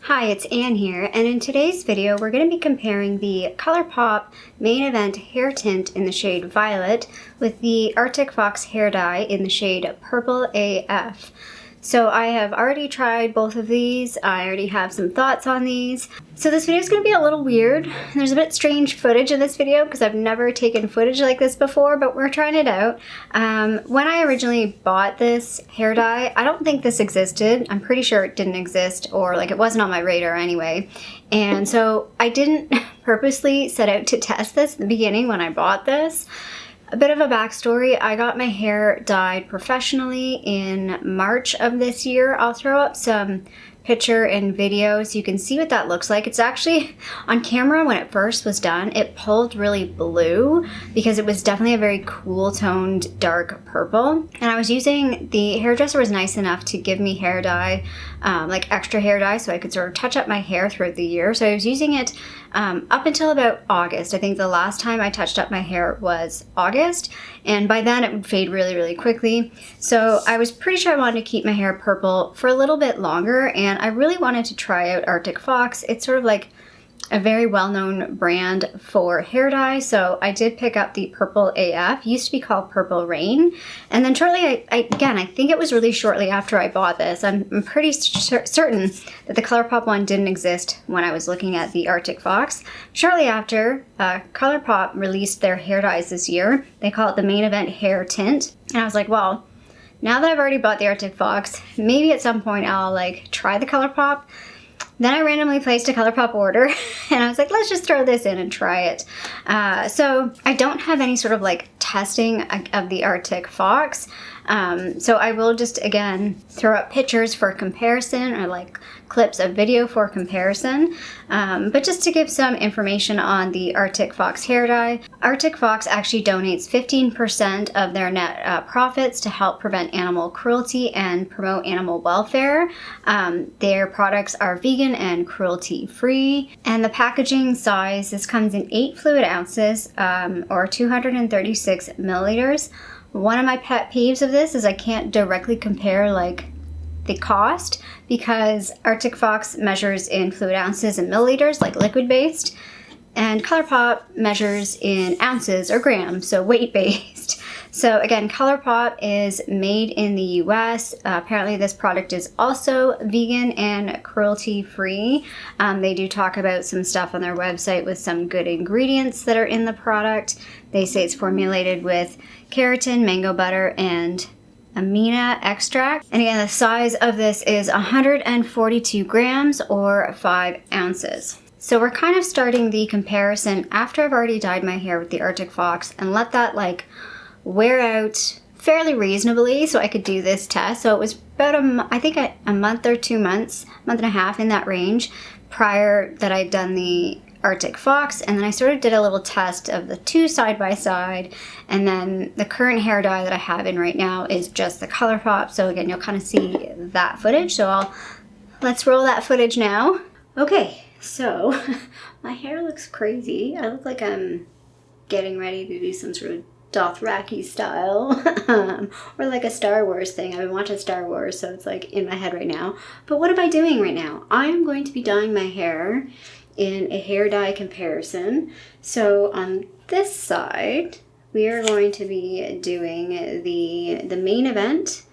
Hi, it's Anne here, and in today's video we're going to be comparing the Colourpop Main Event Hair Tint in the shade Violet with the Artic Fox Hair Dye in the shade Purple AF. So I have already tried both of these. I already have some thoughts on these. So this video is going to be a little weird. There's a bit strange footage in this video because I've never taken footage like this before, but we're trying it out. When I originally bought this hair dye, I don't think this existed. I'm pretty sure it didn't exist, or like it wasn't on my radar anyway. And so I didn't purposely set out to test this in the beginning when I bought this. A bit of a backstory, I got my hair dyed professionally in March of this year. I'll throw up some picture and video so you can see what that looks like. It's actually, on camera when it first was done, it pulled really blue because it was definitely a very cool toned dark purple. And I was using, the hairdresser was nice enough to give me hair dye, like extra hair dye, so I could sort of touch up my hair throughout the year. So I was using it up until about August. I think the last time I touched up my hair was August, and by then it would fade really, really quickly. So I was pretty sure I wanted to keep my hair purple for a little bit longer, and I really wanted to try out Artic Fox. It's sort of like a very well-known brand for hair dye, so I did pick up the Purple AF. It used to be called Purple Rain, and then shortly, I think it was really shortly after I bought this. I'm pretty certain that the Colourpop one didn't exist when I was looking at the Artic Fox. Shortly after, Colourpop released their hair dyes this year. They call it the Main Event Hair Tint, and I was like, well, now that I've already bought the Artic Fox, maybe at some point I'll like try the Colourpop. Then I randomly placed a Colourpop order and I was like, let's just throw this in and try it. So I don't have any sort of like testing of the Artic Fox. So I will just, again, throw up pictures for comparison or like clips of video for comparison. But just to give some information on the Artic Fox hair dye, Artic Fox actually donates 15% of their net profits to help prevent animal cruelty and promote animal welfare. Their products are vegan and cruelty-free. And the packaging size, this comes in 8 fluid ounces or 236 milliliters. One of my pet peeves of this is I can't directly compare like the cost because Artic Fox measures in fluid ounces and milliliters, like liquid based, and Colourpop measures in ounces or grams, so weight based. So again, Colourpop is made in the US. Apparently this product is also vegan and cruelty free. They do talk about some stuff on their website with some good ingredients that are in the product. They say it's formulated with keratin, mango butter, and amina extract. And again, the size of this is 142 grams or 5 ounces. So we're kind of starting the comparison after I've already dyed my hair with the Artic Fox and let that like wear out fairly reasonably so I could do this test. So it was about I think a month or 2 months, month and a half in that range prior that I'd done the Artic Fox, and then I sort of did a little test of the two side by side, and then the current hair dye that I have in right now is just the Colourpop. So again, you'll kind of see that footage. So let's roll that footage now. Okay, so my hair looks crazy. I look like I'm getting ready to do some sort of Dothraki style or like a Star Wars thing. I've been watching Star Wars, so it's like in my head right now. But what am I doing right now? I am going to be dyeing my hair in a hair dye comparison. So on this side, we are going to be doing the Main Event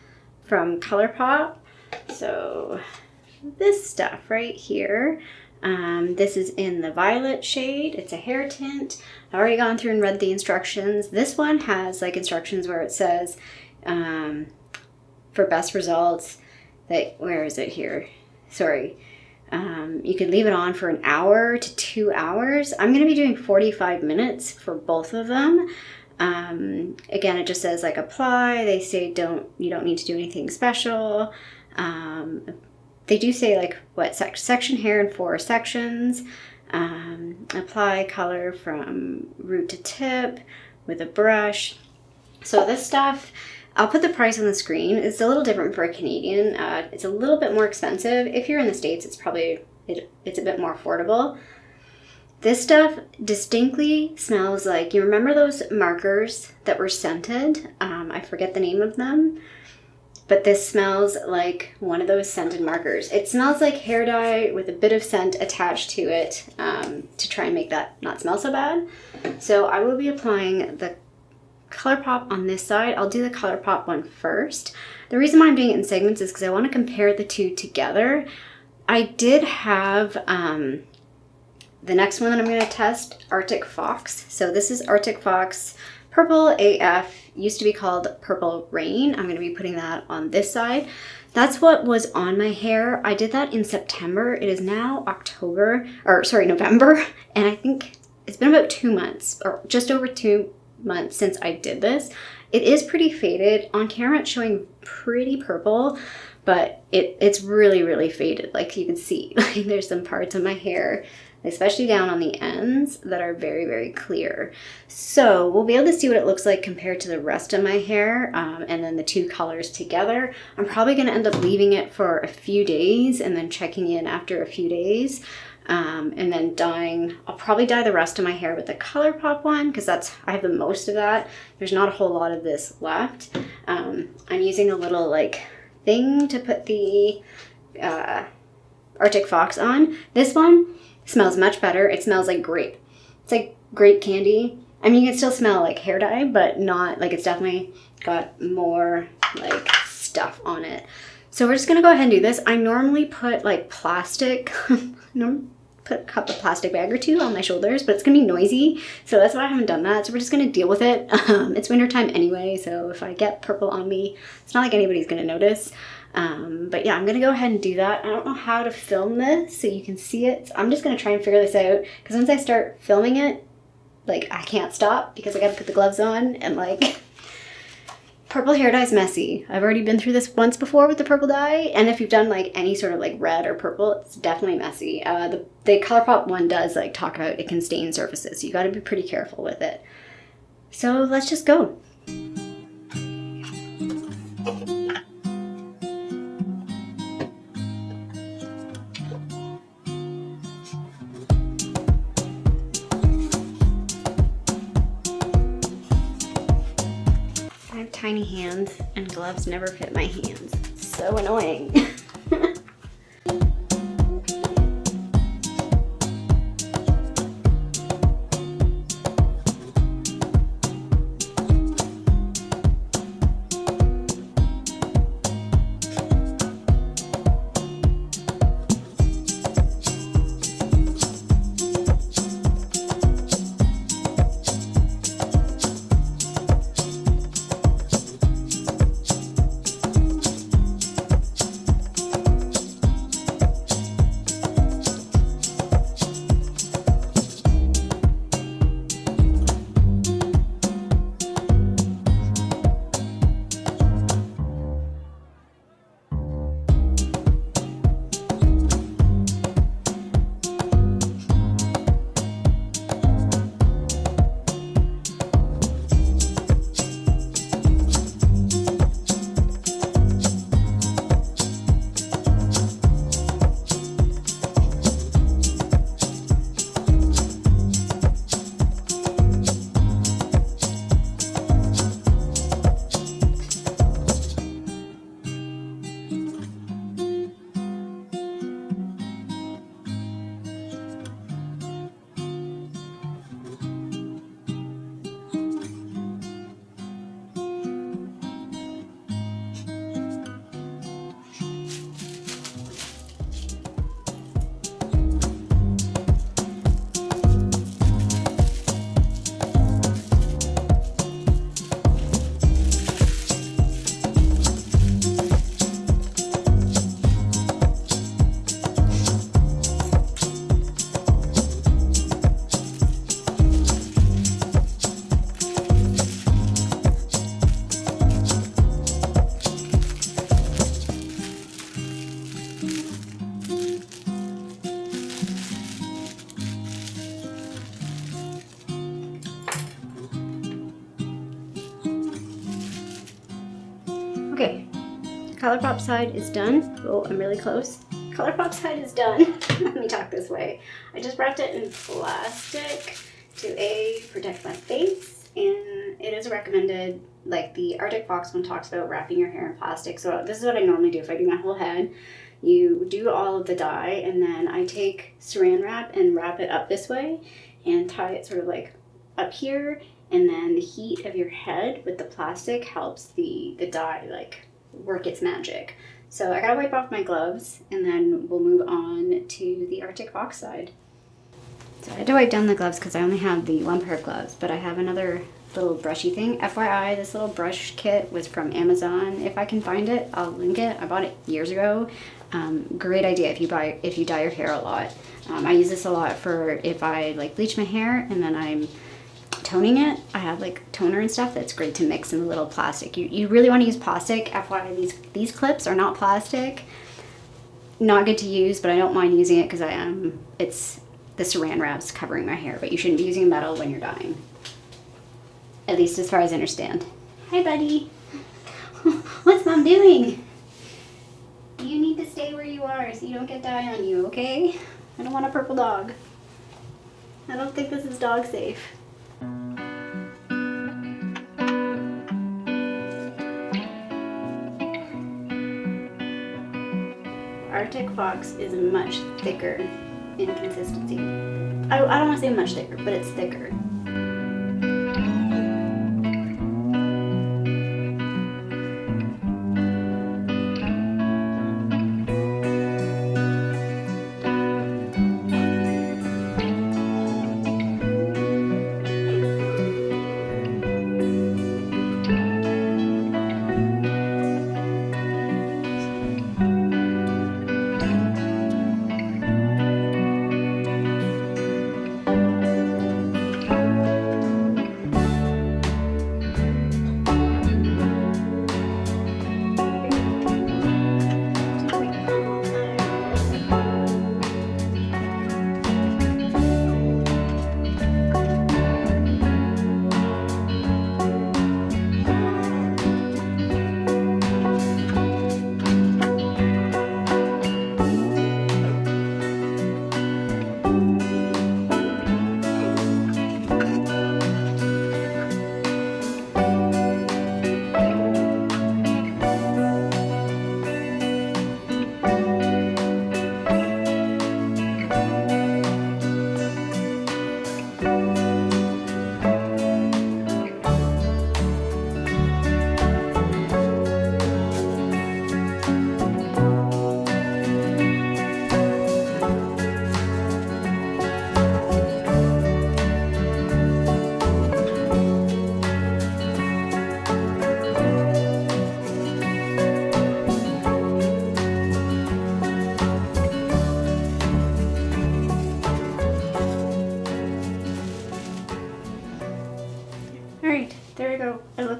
from Colourpop. So this stuff right here. This is in the violet shade. It's a hair tint. I've already gone through and read the instructions. This one has like instructions where it says for best results that, where is it here? Sorry. You can leave it on for 1 hour to 2 hours. I'm going to be doing 45 minutes for both of them. Again, it just says like apply. They say you don't need to do anything special. They do say like what section hair in 4 sections. Apply color from root to tip with a brush. So this stuff, I'll put the price on the screen. It's a little different for a Canadian. It's a little bit more expensive. If you're in the States, it's probably, it's a bit more affordable. This stuff distinctly smells like, you remember those markers that were scented? I forget the name of them. but this smells like one of those scented markers. It smells like hair dye with a bit of scent attached to it to try and make that not smell so bad. So I will be applying the Colourpop on this side. I'll do the Colourpop one first. The reason why I'm doing it in segments is because I want to compare the two together. I did have the next one that I'm going to test, Artic Fox. So this is Artic Fox Purple AF, used to be called Purple Rain. I'm going to be putting that on this side. That's what was on my hair. I did that in September. It is now November, and I think it's been about 2 months, or just over 2 months since I did this. It is pretty faded. On camera it's showing pretty purple, but it's really, really faded. Like you can see, like there's some parts of my hair, especially down on the ends, that are very, very clear. So we'll be able to see what it looks like compared to the rest of my hair, and then the two colors together. I'm probably going to end up leaving it for a few days and then checking in after a few days, and then dyeing. I'll probably dye the rest of my hair with the Colourpop one because I have the most of that. There's not a whole lot of this left. I'm using a little like thing to put the Artic Fox on. This one smells much better. It smells like grape. It's like grape candy. I mean, you can still smell like hair dye, but not like, it's definitely got more like stuff on it. So we're just gonna go ahead and do this. I normally put like plastic, put a cup of plastic bag or two on my shoulders, but it's gonna be noisy. So that's why I haven't done that. So we're just gonna deal with it. It's wintertime anyway, so if I get purple on me, it's not like anybody's gonna notice. But yeah, I'm gonna go ahead and do that. I don't know how to film this so you can see it. So I'm just gonna try and figure this out, because once I start filming it, like I can't stop because I gotta put the gloves on, and like purple hair dye is messy. I've already been through this once before with the purple dye, and if you've done like any sort of like red or purple, it's definitely messy. The Colourpop one does like talk about it can stain surfaces, so you gotta be pretty careful with it. So let's just go. Tiny hands, and gloves never fit my hands. It's so annoying. Okay, Colourpop side is done. Oh, I'm really close. Colourpop side is done. Let me talk this way. I just wrapped it in plastic to protect my face, and it is recommended like the Arctic Fox one talks about wrapping your hair in plastic. So this is what I normally do if I do my whole head. You do all of the dye, and then I take saran wrap and wrap it up this way and tie it sort of like up here, and then the heat of your head with the plastic helps the dye like work its magic. So I gotta wipe off my gloves, and then we'll move on to the Arctic Fox side. So I had to wipe down the gloves because I only have the one pair of gloves, but I have another little brushy thing. FYI, this little brush kit was from Amazon. If I can find it, I'll link it. I bought it years ago. Great idea if you dye your hair a lot. I use this a lot for if I like bleach my hair and then I'm toning it. I have like toner and stuff that's great to mix in a little plastic. You really want to use plastic. FYI, these clips are not plastic. Not good to use, but I don't mind using it because it's the saran wrap's covering my hair, but you shouldn't be using metal when you're dyeing. At least as far as I understand. Hi, buddy. What's Mom doing? You need to stay where you are so you don't get dye on you, okay? I don't want a purple dog. I don't think this is dog safe. Arctic Fox is much thicker in consistency. I don't want to say much thicker, but it's thicker.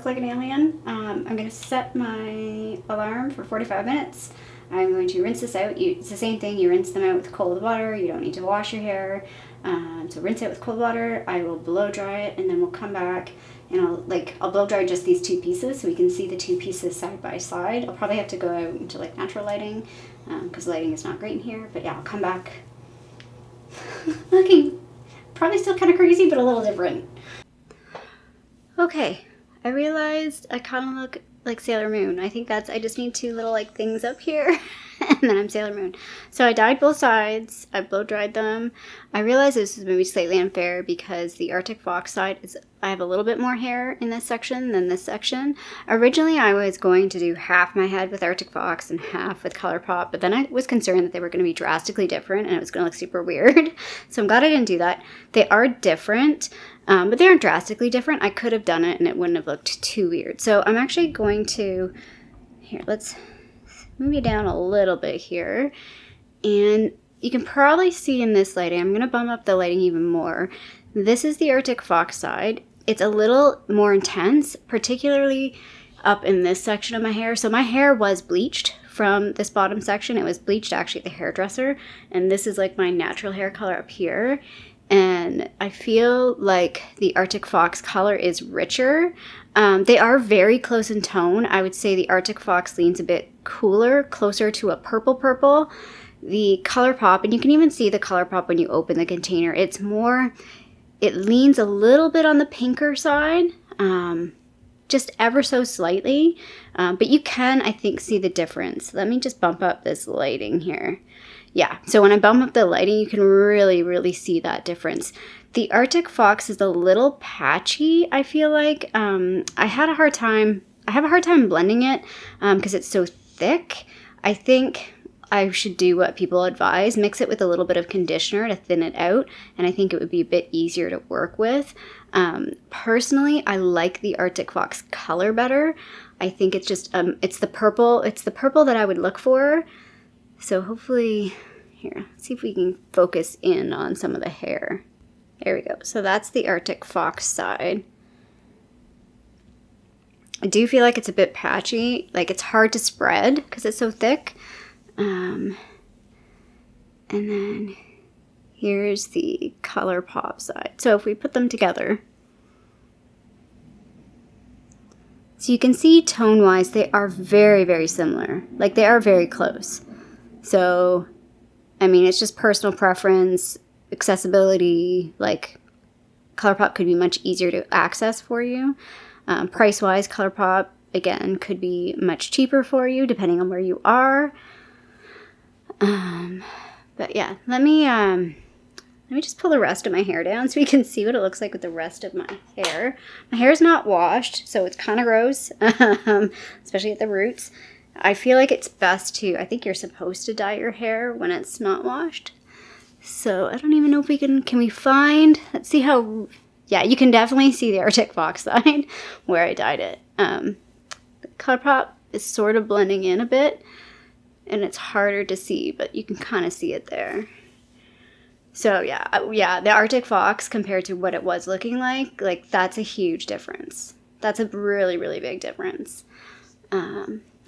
Like an alien. I'm going to set my alarm for 45 minutes. I'm going to rinse this out. It's the same thing. You rinse them out with cold water. You don't need to wash your hair. So rinse it with cold water. I will blow dry it, and then we'll come back and I'll blow dry just these two pieces so we can see the two pieces side by side. I'll probably have to go out into like natural lighting because lighting is not great in here. But yeah, I'll come back looking probably still kind of crazy, but a little different. Okay. I realized I kind of look like Sailor Moon. I think I just need two little like things up here and then I'm Sailor Moon. So I dyed both sides. I blow dried them. I realized this is maybe slightly unfair because the Arctic Fox side I have a little bit more hair in this section than this section. Originally I was going to do half my head with Arctic Fox and half with Colourpop, but then I was concerned that they were going to be drastically different and it was going to look super weird. So I'm glad I didn't do that. They are different. But they aren't drastically different. I could have done it and it wouldn't have looked too weird. So I'm actually going to, here, let's move you down a little bit here. And you can probably see in this lighting, I'm going to bump up the lighting even more. This is the Arctic Fox side. It's a little more intense, particularly up in this section of my hair. So my hair was bleached from this bottom section. It was bleached actually at the hairdresser. And this is like my natural hair color up here. And I feel like the Arctic Fox color is richer. They are very close in tone. I would say the Arctic Fox leans a bit cooler, closer to a purple. The Colourpop, and you can even see the Colourpop when you open the container, it leans a little bit on the pinker side, just ever so slightly, but you can, I think, see the difference. Let me just bump up this lighting here. Yeah, so when I bump up the lighting, you can really, really see that difference. The Arctic Fox is a little patchy, I feel like. I have a hard time blending it because it's so thick. I think I should do what people advise, mix it with a little bit of conditioner to thin it out, and I think it would be a bit easier to work with. Personally, I like the Arctic Fox color better. I think it's just, it's the purple that I would look for. So hopefully, here, let's see if we can focus in on some of the hair. There we go. So that's the Arctic Fox side. I do feel like it's a bit patchy, like it's hard to spread because it's so thick. And then here's the Colourpop side. So if we put them together, so you can see tone-wise they are very, very similar. Like they are very close. So, I mean, it's just personal preference, accessibility, like Colourpop could be much easier to access for you. Price-wise, Colourpop, again, could be much cheaper for you depending on where you are. But yeah, let me just pull the rest of my hair down so we can see what it looks like with the rest of my hair. My hair is not washed, so it's kind of gross, especially at the roots. I feel like it's best to, I think you're supposed to dye your hair when it's not washed. So I don't even know if we can we find, let's see how, yeah, you can definitely see the Arctic Fox side where I dyed it. The Colourpop is sort of blending in a bit and it's harder to see, but you can kind of see it there. So yeah, the Arctic Fox compared to what it was looking like that's a huge difference. That's a really, really big difference.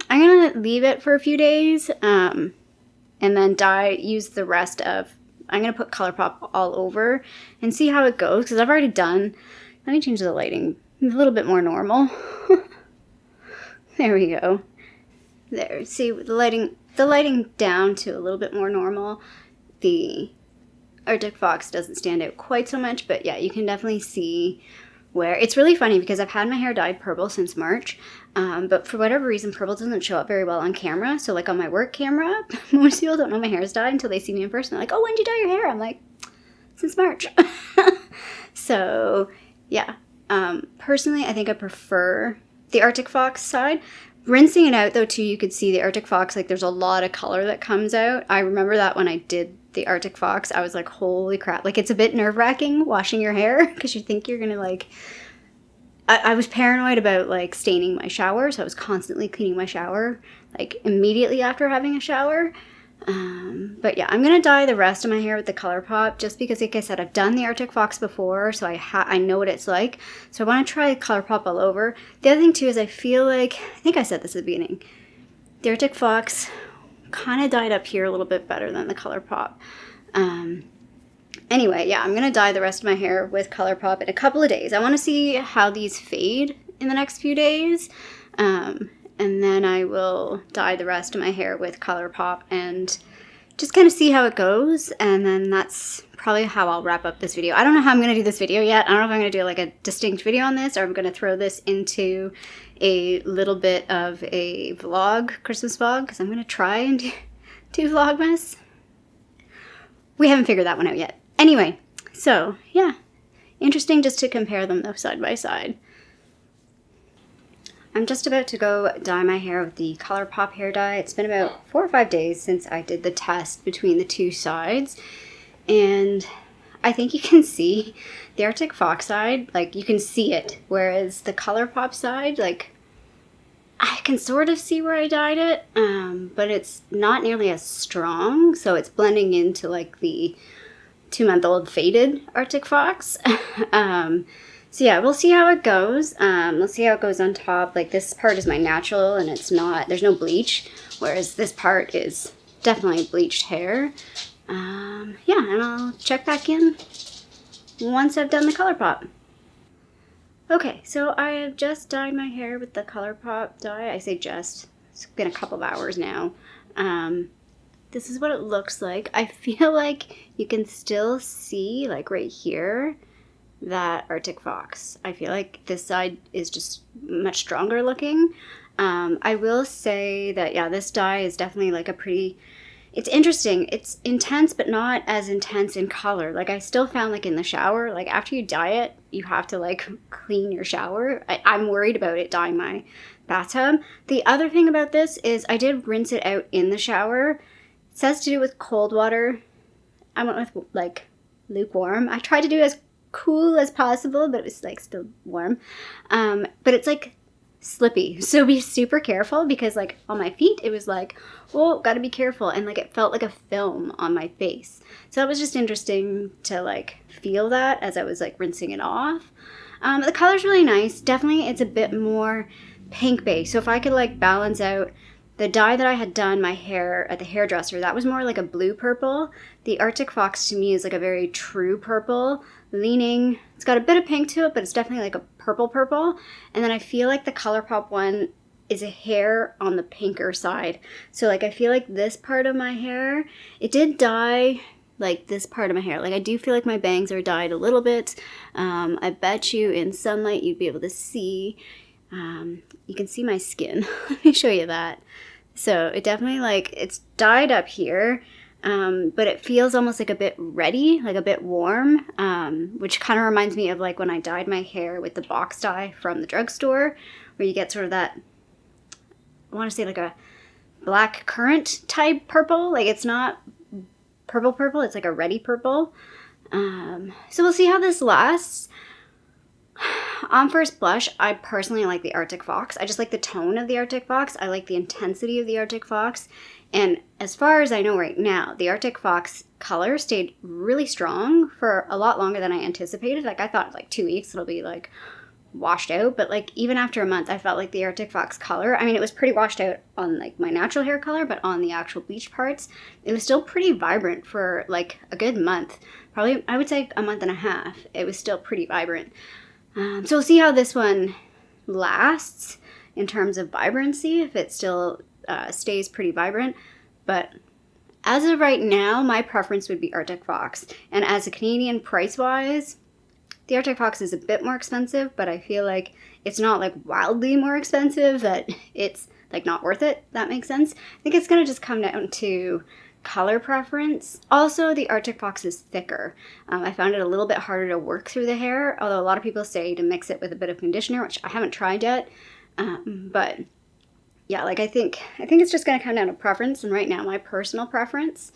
I'm going to leave it for a few days and then use the rest of, I'm going to put Colourpop all over and see how it goes because I've already done, let me change the lighting a little bit more normal. There we go. There, see the lighting down to a little bit more normal. The Arctic Fox doesn't stand out quite so much, but yeah, you can definitely see where, it's really funny because I've had my hair dyed purple since March, but for whatever reason, purple doesn't show up very well on camera. So like on my work camera, most people don't know my hair is dyed until they see me in person. They're like, oh, when did you dye your hair? I'm like, since March. So yeah, personally, I think I prefer the Arctic Fox side. Rinsing it out though too, you could see the Arctic Fox, like there's a lot of color that comes out. I remember that when I did the Arctic Fox, I was like, holy crap. Like it's a bit nerve-wracking washing your hair because you think you're gonna like, I was paranoid about like staining my shower. So I was constantly cleaning my shower like immediately after having a shower. But yeah, I'm gonna dye the rest of my hair with the Colourpop just because, like I said, I've done the Arctic Fox before, so I know what it's like. So I want to try the Colourpop all over. The other thing too is I feel like, I think I said this at the beginning, the Arctic Fox kind of dyed up here a little bit better than the Colourpop. Anyway, yeah, I'm gonna dye the rest of my hair with Colourpop in a couple of days. I want to see how these fade in the next few days. And then I will dye the rest of my hair with Colourpop and just kind of see how it goes. And then that's probably how I'll wrap up this video. I don't know how I'm going to do this video yet. I don't know if I'm going to do like a distinct video on this or I'm going to throw this into a little bit of a vlog, Christmas vlog, because I'm going to try and do Vlogmas. We haven't figured that one out yet. Anyway, so yeah, interesting just to compare them though side by side. I'm just about to go dye my hair with the Colourpop hair dye. It's been about 4 or 5 days since I did the test between the two sides. And I think you can see the Arctic Fox side, like you can see it. Whereas the Colourpop side, like I can sort of see where I dyed it, but it's not nearly as strong. So it's blending into like the 2-month-old faded Arctic Fox. So yeah, we'll see how it goes. Let's see how it goes on top. Like this part is my natural and it's not, there's no bleach. Whereas this part is definitely bleached hair. Yeah, and I'll check back in once I've done the Colourpop. Okay, so I have just dyed my hair with the Colourpop dye. I say just, it's been a couple of hours now. This is what it looks like. I feel like you can still see like right here, that Arctic Fox. I feel like this side is just much stronger looking. I will say that, yeah, this dye is definitely like a pretty, it's interesting. It's intense, but not as intense in color. Like I still found like in the shower, like after you dye it, you have to like clean your shower. I'm worried about it dyeing my bathtub. The other thing about this is I did rinse it out in the shower. It says to do with cold water. I went with like lukewarm. I tried to do as cool as possible, but it was like still warm. But it's like slippy, so be super careful, because like on my feet it was like, whoa, gotta be careful, and like it felt like a film on my face. So it was just interesting to like feel that as I was like rinsing it off. The color's really nice. Definitely it's a bit more pink base, so if I could like balance out the dye that I had done my hair at the hairdresser, that was more like a blue purple. The Arctic Fox to me is like a very true purple, leaning, it's got a bit of pink to it, but it's definitely like a purple. And then I feel like the Colourpop one is a hair on the pinker side. So like I feel like this part of my hair, it did dye like this part of my hair. Like I do feel like my bangs are dyed a little bit. I bet you in sunlight you'd be able to see. You can see my skin. Let me show you that. So it definitely like, it's dyed up here, but it feels almost like a bit reddy, like a bit warm, which kind of reminds me of like when I dyed my hair with the box dye from the drugstore, where you get sort of that, I want to say like a black currant type purple. Like it's not purple, it's like a reddy purple. So we'll see how this lasts. On first blush, I personally like the Arctic Fox. I just like the tone of the Arctic Fox. I like the intensity of the Arctic Fox. And as far as I know right now, the Arctic Fox color stayed really strong for a lot longer than I anticipated. Like I thought like 2 weeks it'll be like washed out, but like even after a month I felt like the Arctic Fox color, I mean it was pretty washed out on like my natural hair color, but on the actual bleach parts it was still pretty vibrant for like a good month. Probably I would say a month and a half. It was still pretty vibrant. So we'll see how this one lasts in terms of vibrancy, if it still stays pretty vibrant. But as of right now, my preference would be Arctic Fox. And as a Canadian price-wise, the Arctic Fox is a bit more expensive, but I feel like it's not like wildly more expensive that it's like not worth it. That makes sense. I think it's gonna just come down to color preference. Also, the Arctic Fox is thicker. I found it a little bit harder to work through the hair, although a lot of people say to mix it with a bit of conditioner, which I haven't tried yet. But yeah, like I think it's just gonna come down to preference, and right now my personal preference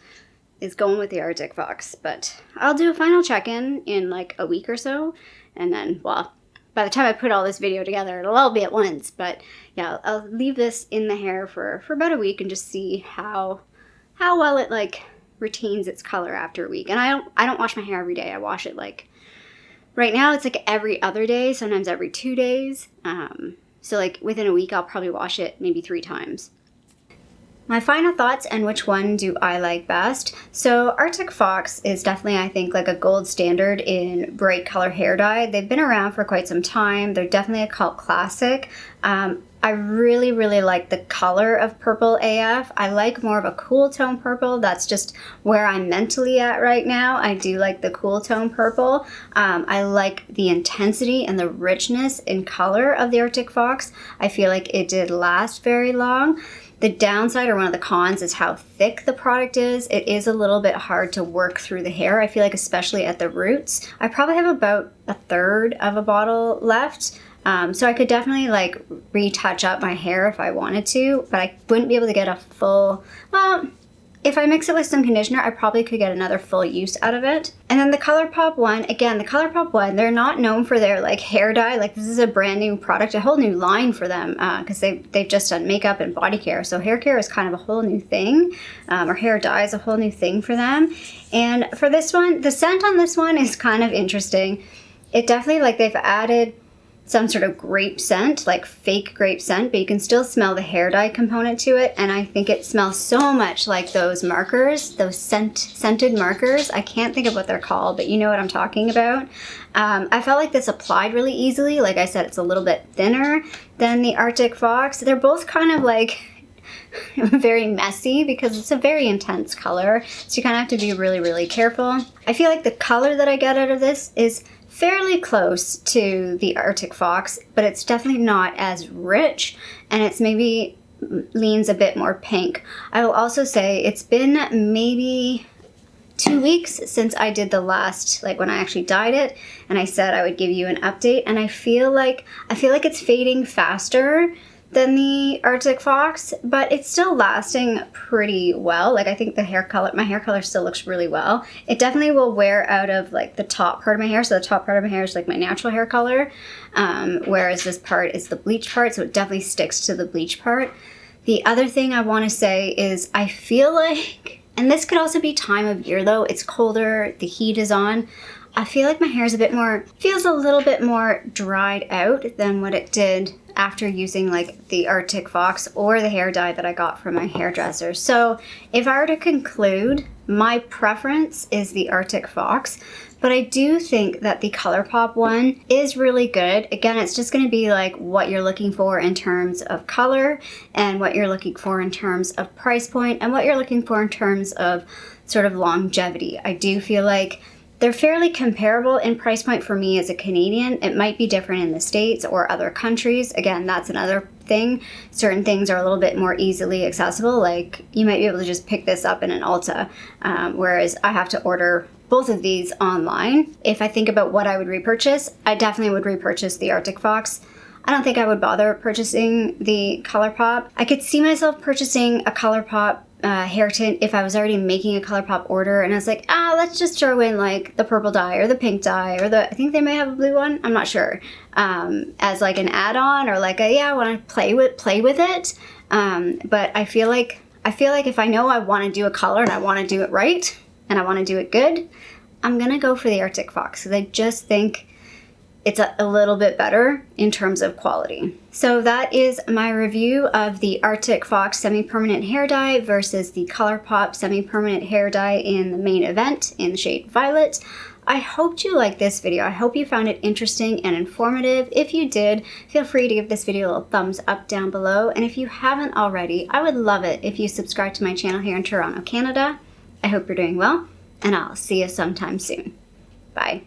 is going with the Arctic Fox. But I'll do a final check-in in like a week or so, and then, well, by the time I put all this video together, it'll all be at once. But yeah, I'll leave this in the hair for about a week and just see how well it like retains its color after a week. And I don't wash my hair every day. I wash it like, right now it's like every other day, sometimes every 2 days. So like within a week I'll probably wash it maybe 3 times. My final thoughts and which one do I like best. So Arctic Fox is definitely, I think, like a gold standard in bright color hair dye. They've been around for quite some time. They're definitely a cult classic. I really like the color of Purple AF. I like more of a cool tone purple. That's just where I'm mentally at right now. I do like the cool tone purple. I like the intensity and the richness in color of the Arctic Fox. I feel like it did last very long. The downside, or one of the cons, is how thick the product is. It is a little bit hard to work through the hair. I feel like especially at the roots. I probably have about 1/3 of a bottle left. So I could definitely like retouch up my hair if I wanted to, but I wouldn't be able to get a full, well, if I mix it with some conditioner, I probably could get another full use out of it. And then the Colourpop one, again, the Colourpop one, they're not known for their like hair dye. Like this is a brand new product, a whole new line for them, because they've just done makeup and body care. So hair care is kind of a whole new thing, or hair dye is a whole new thing for them. And for this one, the scent on this one is kind of interesting. It definitely, like they've added some sort of grape scent, like fake grape scent, but you can still smell the hair dye component to it. And I think it smells so much like those markers, those scented markers. I can't think of what they're called, but you know what I'm talking about. I felt like this applied really easily. Like I said, it's a little bit thinner than the Arctic Fox. They're both kind of like very messy because it's a very intense color. So you kind of have to be really careful. I feel like the color that I get out of this is fairly close to the Artic Fox, but it's definitely not as rich, and it's maybe leans a bit more pink. I will also say it's been maybe 2 weeks since I did the last, like when I actually dyed it, and I said I would give you an update, and I feel like it's fading faster than the Artic Fox, but it's still lasting pretty well. Like I think my hair color still looks really well. It definitely will wear out of like the top part of my hair. So the top part of my hair is like my natural hair color, whereas this part is the bleach part, so it definitely sticks to the bleach part. The other thing I want to say is I feel like, and this could also be time of year though, it's colder, the heat is on, I feel like my hair is feels a little bit more dried out than what it did after using like the Artic Fox or the hair dye that I got from my hairdresser. So if I were to conclude, my preference is the Artic Fox, but I do think that the Colourpop one is really good. Again, it's just going to be like what you're looking for in terms of color, and what you're looking for in terms of price point, and what you're looking for in terms of sort of longevity. I do feel like they're fairly comparable in price point for me as a Canadian. It might be different in the States or other countries. Again, that's another thing. Certain things are a little bit more easily accessible. Like you might be able to just pick this up in an Ulta, whereas I have to order both of these online. If I think about what I would repurchase, I definitely would repurchase the Artic Fox. I don't think I would bother purchasing the Colourpop. I could see myself purchasing a Colourpop hair tint if I was already making a Colourpop order and I was like, let's just throw in like the purple dye or the pink dye or I think they may have a blue one, I'm not sure, as like an add-on, or like I want to play with it. But I feel like if I know I want to do a color and I want to do it right and I want to do it good, I'm gonna go for the Artic Fox because I just think it's a little bit better in terms of quality. So that is my review of the Artic Fox semi-permanent hair dye versus the Colourpop semi-permanent hair dye in the main event in the shade Violet. I hope you liked this video. I hope you found it interesting and informative. If you did, feel free to give this video a little thumbs up down below. And if you haven't already, I would love it if you subscribe to my channel here in Toronto, Canada. I hope you're doing well, and I'll see you sometime soon. Bye.